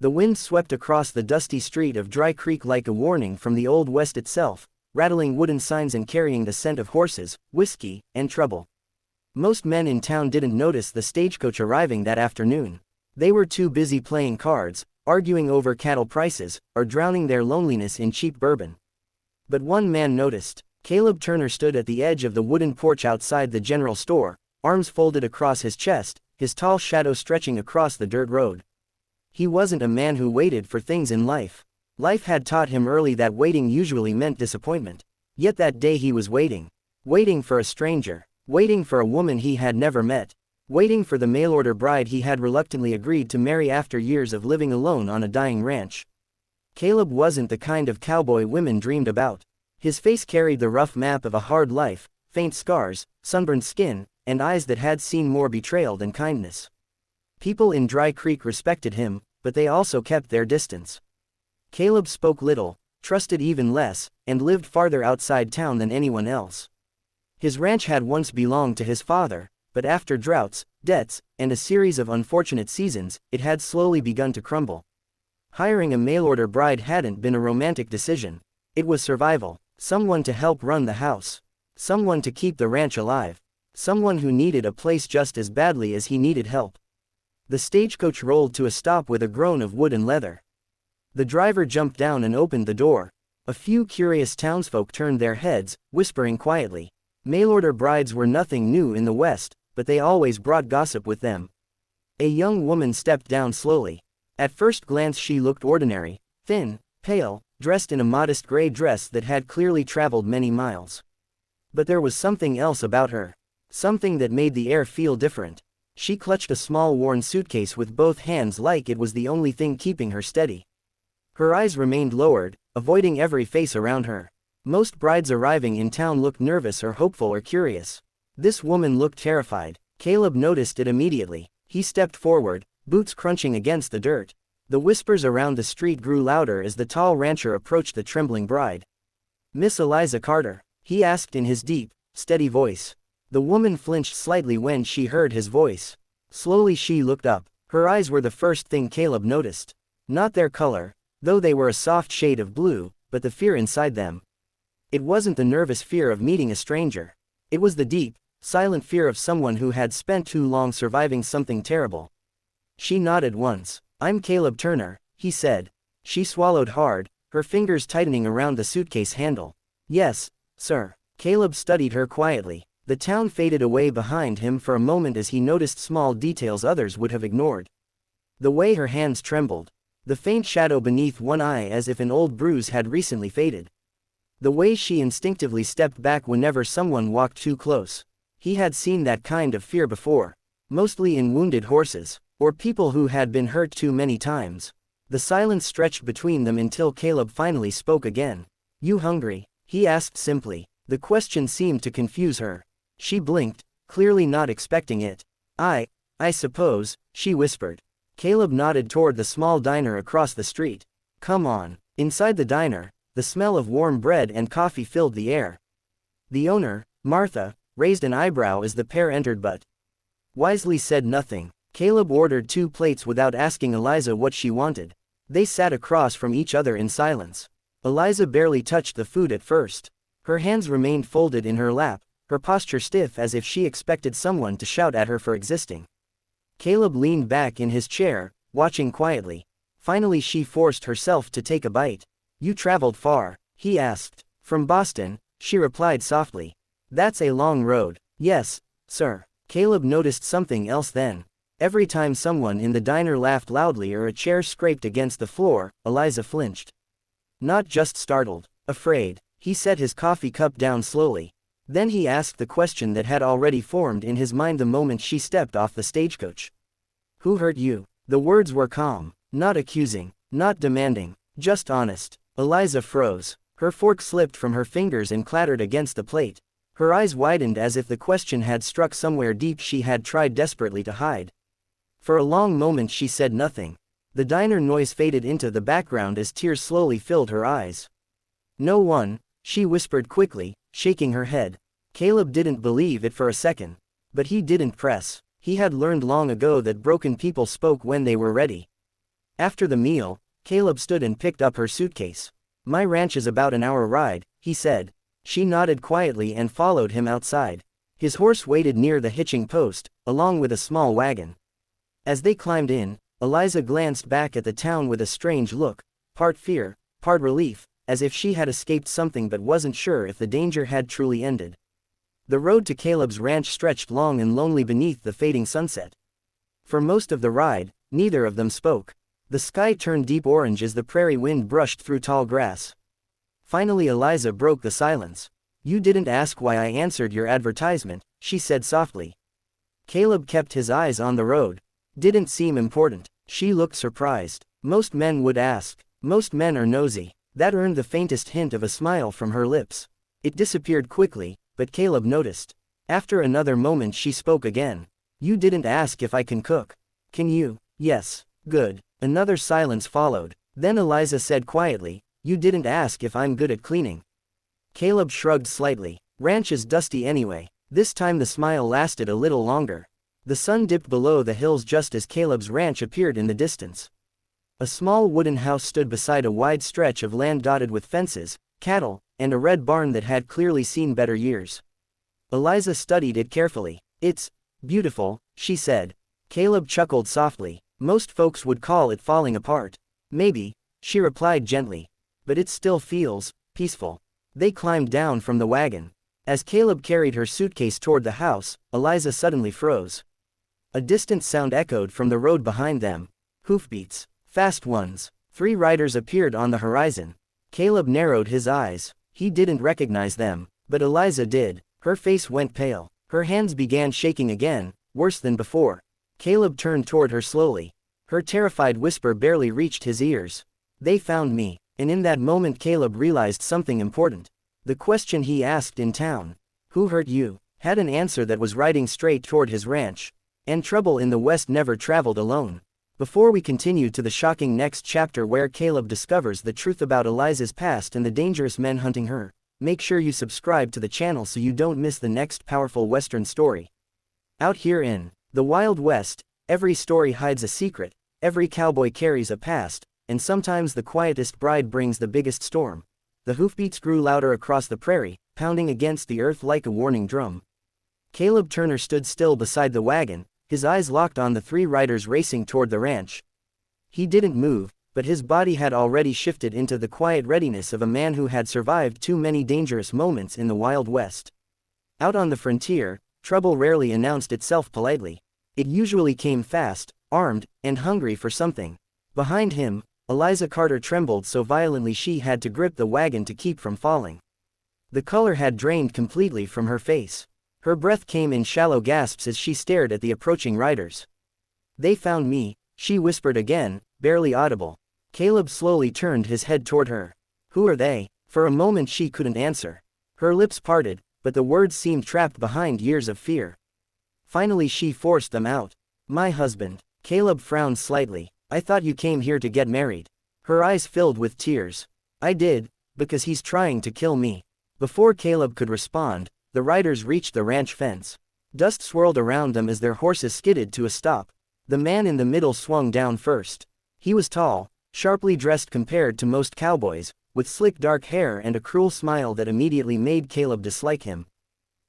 The wind swept across the dusty street of Dry Creek like a warning from the Old West itself, rattling wooden signs and carrying the scent of horses, whiskey, and trouble. Most men in town didn't notice the stagecoach arriving that afternoon. They were too busy playing cards, arguing over cattle prices, or drowning their loneliness in cheap bourbon. But one man noticed. Caleb Turner stood at the edge of the wooden porch outside the general store, arms folded across his chest, his tall shadow stretching across the dirt road. He wasn't a man who waited for things in life. Life had taught him early that waiting usually meant disappointment. Yet that day he was waiting. Waiting for a stranger. Waiting for a woman he had never met. Waiting for the mail-order bride he had reluctantly agreed to marry after years of living alone on a dying ranch. Caleb wasn't the kind of cowboy women dreamed about. His face carried the rough map of a hard life, faint scars, sunburned skin, and eyes that had seen more betrayal than kindness. People in Dry Creek respected him, but they also kept their distance. Caleb spoke little, trusted even less, and lived farther outside town than anyone else. His ranch had once belonged to his father, but after droughts, debts, and a series of unfortunate seasons, it had slowly begun to crumble. Hiring a mail-order bride hadn't been a romantic decision. It was survival. Someone to help run the house. Someone to keep the ranch alive. Someone who needed a place just as badly as he needed help. The stagecoach rolled to a stop with a groan of wood and leather. The driver jumped down and opened the door. A few curious townsfolk turned their heads, whispering quietly. Mail-order brides were nothing new in the West, but they always brought gossip with them. A young woman stepped down slowly. At first glance she looked ordinary, thin, pale, dressed in a modest gray dress that had clearly traveled many miles. But there was something else about her. Something that made the air feel different. She clutched a small worn suitcase with both hands like it was the only thing keeping her steady. Her eyes remained lowered, avoiding every face around her. Most brides arriving in town looked nervous or hopeful or curious. This woman looked terrified. Caleb noticed it immediately. He stepped forward, boots crunching against the dirt. The whispers around the street grew louder as the tall rancher approached the trembling bride. "Miss Eliza Carter?" he asked in his deep, steady voice. The woman flinched slightly when she heard his voice. Slowly she looked up. Her eyes were the first thing Caleb noticed. Not their color, though they were a soft shade of blue, but the fear inside them. It wasn't the nervous fear of meeting a stranger. It was the deep, silent fear of someone who had spent too long surviving something terrible. She nodded once. "I'm Caleb Turner," he said. She swallowed hard, her fingers tightening around the suitcase handle. "Yes, sir." Caleb studied her quietly. The town faded away behind him for a moment as he noticed small details others would have ignored. The way her hands trembled. The faint shadow beneath one eye as if an old bruise had recently faded. The way she instinctively stepped back whenever someone walked too close. He had seen that kind of fear before. Mostly in wounded horses, or people who had been hurt too many times. The silence stretched between them until Caleb finally spoke again. "You hungry?" he asked simply. The question seemed to confuse her. She blinked, clearly not expecting it. I suppose," she whispered. Caleb nodded toward the small diner across the street. "Come on." Inside the diner, the smell of warm bread and coffee filled the air. The owner, Martha, raised an eyebrow as the pair entered but wisely said nothing. Caleb ordered 2 plates without asking Eliza what she wanted. They sat across from each other in silence. Eliza barely touched the food at first. Her hands remained folded in her lap, her posture stiff as if she expected someone to shout at her for existing. Caleb leaned back in his chair, watching quietly. Finally she forced herself to take a bite. "You traveled far?" he asked. "From Boston," she replied softly. "That's a long road." "Yes, sir." Caleb noticed something else then. Every time someone in the diner laughed loudly or a chair scraped against the floor, Eliza flinched. Not just startled, afraid. He set his coffee cup down slowly. Then he asked the question that had already formed in his mind the moment she stepped off the stagecoach. "Who hurt you?" The words were calm, not accusing, not demanding, just honest. Eliza froze. Her fork slipped from her fingers and clattered against the plate. Her eyes widened as if the question had struck somewhere deep she had tried desperately to hide. For a long moment she said nothing. The diner noise faded into the background as tears slowly filled her eyes. "No one," she whispered quickly, shaking her head. Caleb didn't believe it for a second. But he didn't press. He had learned long ago that broken people spoke when they were ready. After the meal, Caleb stood and picked up her suitcase. My ranch is about an hour ride, he said. She nodded quietly and followed him outside. His horse waited near the hitching post, along with a small wagon. As they climbed in, Eliza glanced back at the town with a strange look, part fear, part relief, as if she had escaped something but wasn't sure if the danger had truly ended. The road to Caleb's ranch stretched long and lonely beneath the fading sunset. For most of the ride, neither of them spoke. The sky turned deep orange as the prairie wind brushed through tall grass. Finally Eliza broke the silence. "You didn't ask why I answered your advertisement," she said softly. Caleb kept his eyes on the road. "Didn't seem important." She looked surprised. Most men would ask. Most men are nosy. That earned the faintest hint of a smile from her lips. It disappeared quickly, but Caleb noticed. After another moment she spoke again. "You didn't ask if I can cook. Can you?" "Yes." "Good." Another silence followed. Then Eliza said quietly, "You didn't ask if I'm good at cleaning." Caleb shrugged slightly. "Ranch is dusty anyway." This time the smile lasted a little longer. The sun dipped below the hills just as Caleb's ranch appeared in the distance. A small wooden house stood beside a wide stretch of land dotted with fences, cattle, and a red barn that had clearly seen better years. Eliza studied it carefully. "It's beautiful," she said. Caleb chuckled softly. "Most folks would call it falling apart." "Maybe," she replied gently. "But it still feels peaceful." They climbed down from the wagon. As Caleb carried her suitcase toward the house, Eliza suddenly froze. A distant sound echoed from the road behind them. Hoofbeats. Fast ones. 3 riders appeared on the horizon. Caleb narrowed his eyes. He didn't recognize them, but Eliza did. Her face went pale. Her hands began shaking again, worse than before. Caleb turned toward her slowly. Her terrified whisper barely reached his ears. "They found me." And in that moment Caleb realized something important. The question he asked in town, "Who hurt you?" had an answer that was riding straight toward his ranch. And trouble in the West never traveled alone. Before we continue to the shocking next chapter where Caleb discovers the truth about Eliza's past and the dangerous men hunting her, make sure you subscribe to the channel so you don't miss the next powerful Western story. Out here in the Wild West, every story hides a secret, every cowboy carries a past, and sometimes the quietest bride brings the biggest storm. The hoofbeats grew louder across the prairie, pounding against the earth like a warning drum. Caleb Turner stood still beside the wagon, his eyes locked on the 3 riders racing toward the ranch. He didn't move, but his body had already shifted into the quiet readiness of a man who had survived too many dangerous moments in the Wild West. Out on the frontier, trouble rarely announced itself politely. It usually came fast, armed, and hungry for something. Behind him, Eliza Carter trembled so violently she had to grip the wagon to keep from falling. The color had drained completely from her face. Her breath came in shallow gasps as she stared at the approaching riders. "They found me," she whispered again, barely audible. Caleb slowly turned his head toward her. "Who are they?" For a moment she couldn't answer. Her lips parted, but the words seemed trapped behind years of fear. Finally she forced them out. "My husband." Caleb frowned slightly. "I thought you came here to get married." Her eyes filled with tears. "I did, because he's trying to kill me." Before Caleb could respond, the riders reached the ranch fence. Dust swirled around them as their horses skidded to a stop. The man in the middle swung down first. He was tall, sharply dressed compared to most cowboys, with slick dark hair and a cruel smile that immediately made Caleb dislike him.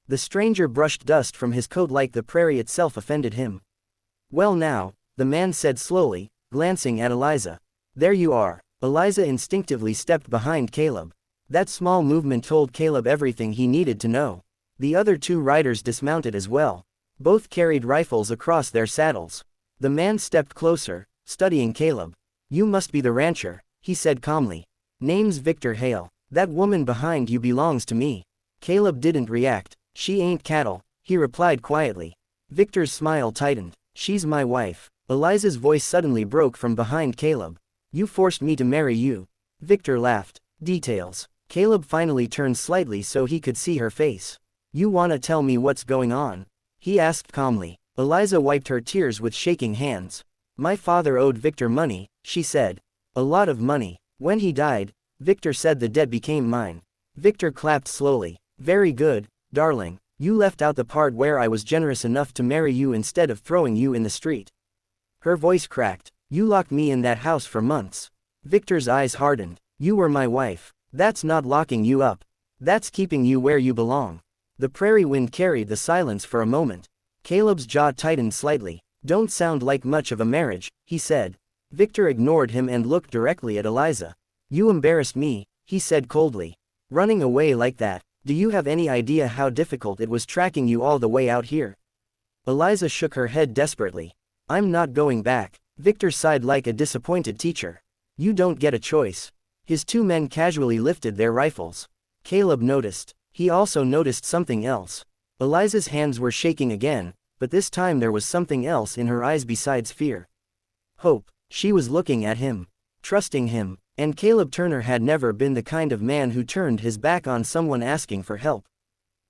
The stranger brushed dust from his coat like the prairie itself offended him. "Well now," the man said slowly, glancing at Eliza. "There you are." Eliza instinctively stepped behind Caleb. That small movement told Caleb everything he needed to know. The other 2 riders dismounted as well. Both carried rifles across their saddles. The man stepped closer, studying Caleb. "You must be the rancher," he said calmly. "Name's Victor Hale. That woman behind you belongs to me." Caleb didn't react. "She ain't cattle," he replied quietly. Victor's smile tightened. "She's my wife." Eliza's voice suddenly broke from behind Caleb. "You forced me to marry you." Victor laughed. "Details." Caleb finally turned slightly so he could see her face. "You wanna tell me what's going on?" he asked calmly. Eliza wiped her tears with shaking hands. "My father owed Victor money," she said. "A lot of money. When he died, Victor said the debt became mine." Victor clapped slowly. "Very good, darling. You left out the part where I was generous enough to marry you instead of throwing you in the street." Her voice cracked. You locked me in that house for months. Victor's eyes hardened. You were my wife. That's not locking you up. That's keeping you where you belong. The prairie wind carried the silence for a moment. Caleb's jaw tightened slightly. Don't sound like much of a marriage, he said. Victor ignored him and looked directly at Eliza. You embarrassed me, he said coldly. Running away like that. Do you have any idea how difficult it was tracking you all the way out here? Eliza shook her head desperately. I'm not going back. Victor sighed like a disappointed teacher. You don't get a choice. His two men casually lifted their rifles. Caleb noticed. He also noticed something else. Eliza's hands were shaking again, but this time there was something else in her eyes besides fear. Hope. She was looking at him. Trusting him. And Caleb Turner had never been the kind of man who turned his back on someone asking for help.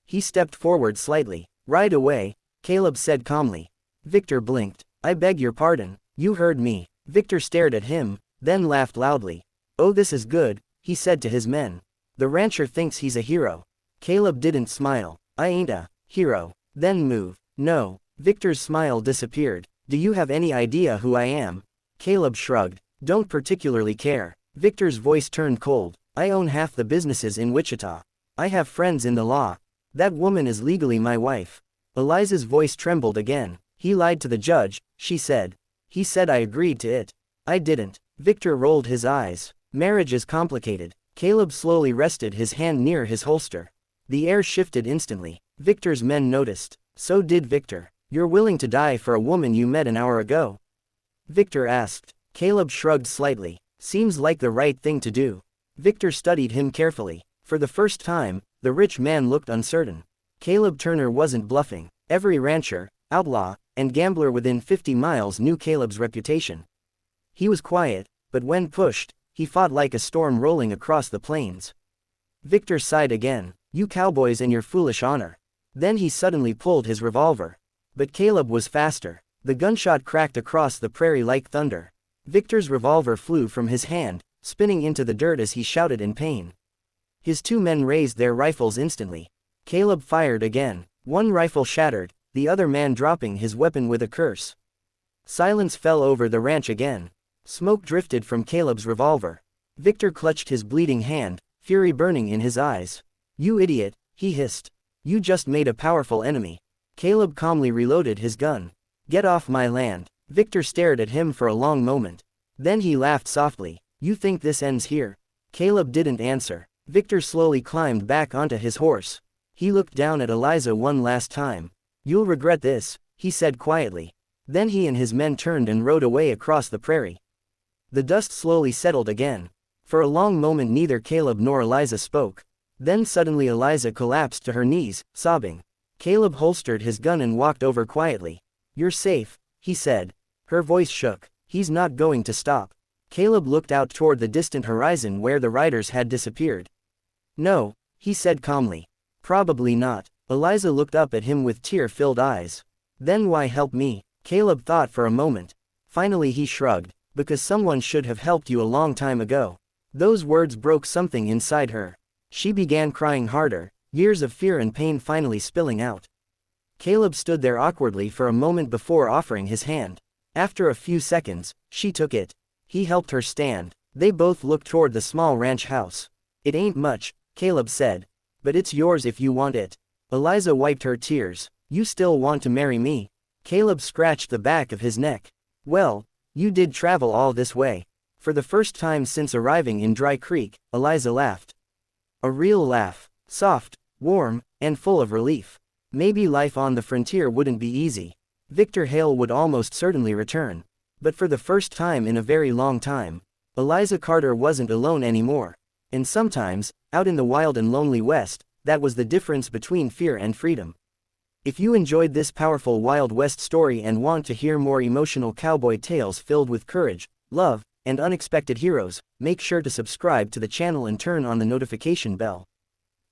He stepped forward slightly. Right away, Caleb said calmly. Victor blinked. I beg your pardon, you heard me. Victor stared at him, then laughed loudly. Oh, this is good, he said to his men. The rancher thinks he's a hero. Caleb didn't smile. I ain't a hero. Then move. No. Victor's smile disappeared. Do you have any idea who I am? Caleb shrugged. Don't particularly care. Victor's voice turned cold. I own half the businesses in Wichita. I have friends in the law. That woman is legally my wife. Eliza's voice trembled again. He lied to the judge, she said. He said I agreed to it. I didn't. Victor rolled his eyes. Marriage is complicated. Caleb slowly rested his hand near his holster. The air shifted instantly. Victor's men noticed. So did Victor. You're willing to die for a woman you met an hour ago? Victor asked. Caleb shrugged slightly. Seems like the right thing to do. Victor studied him carefully. For the first time, the rich man looked uncertain. Caleb Turner wasn't bluffing. Every rancher, outlaw, and gambler within 50 miles knew Caleb's reputation. He was quiet, but when pushed, he fought like a storm rolling across the plains. Victor sighed again. You cowboys and your foolish honor. Then he suddenly pulled his revolver. But Caleb was faster. The gunshot cracked across the prairie like thunder. Victor's revolver flew from his hand, spinning into the dirt as he shouted in pain. His two men raised their rifles instantly. Caleb fired again. One rifle shattered, the other man dropping his weapon with a curse. Silence fell over the ranch again. Smoke drifted from Caleb's revolver. Victor clutched his bleeding hand, fury burning in his eyes. You idiot, he hissed. You just made a powerful enemy. Caleb calmly reloaded his gun. Get off my land. Victor stared at him for a long moment. Then he laughed softly. You think this ends here? Caleb didn't answer. Victor slowly climbed back onto his horse. He looked down at Eliza one last time. You'll regret this, he said quietly. Then he and his men turned and rode away across the prairie. The dust slowly settled again. For a long moment neither Caleb nor Eliza spoke. Then suddenly Eliza collapsed to her knees, sobbing. Caleb holstered his gun and walked over quietly. You're safe, he said. Her voice shook. He's not going to stop. Caleb looked out toward the distant horizon where the riders had disappeared. No, he said calmly. Probably not. Eliza looked up at him with tear-filled eyes. Then why help me? Caleb thought for a moment. Finally he shrugged. Because someone should have helped you a long time ago. Those words broke something inside her. She began crying harder, years of fear and pain finally spilling out. Caleb stood there awkwardly for a moment before offering his hand. After a few seconds, she took it. He helped her stand. They both looked toward the small ranch house. It ain't much, Caleb said. But it's yours if you want it. Eliza wiped her tears. You still want to marry me? Caleb scratched the back of his neck. Well, you did travel all this way. For the first time since arriving in Dry Creek, Eliza laughed. A real laugh. Soft, warm, and full of relief. Maybe life on the frontier wouldn't be easy. Victor Hale would almost certainly return. But for the first time in a very long time, Eliza Carter wasn't alone anymore. And sometimes, out in the wild and lonely West, that was the difference between fear and freedom. If you enjoyed this powerful Wild West story and want to hear more emotional cowboy tales filled with courage, love, and unexpected heroes, make sure to subscribe to the channel and turn on the notification bell.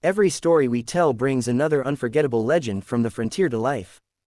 Every story we tell brings another unforgettable legend from the frontier to life.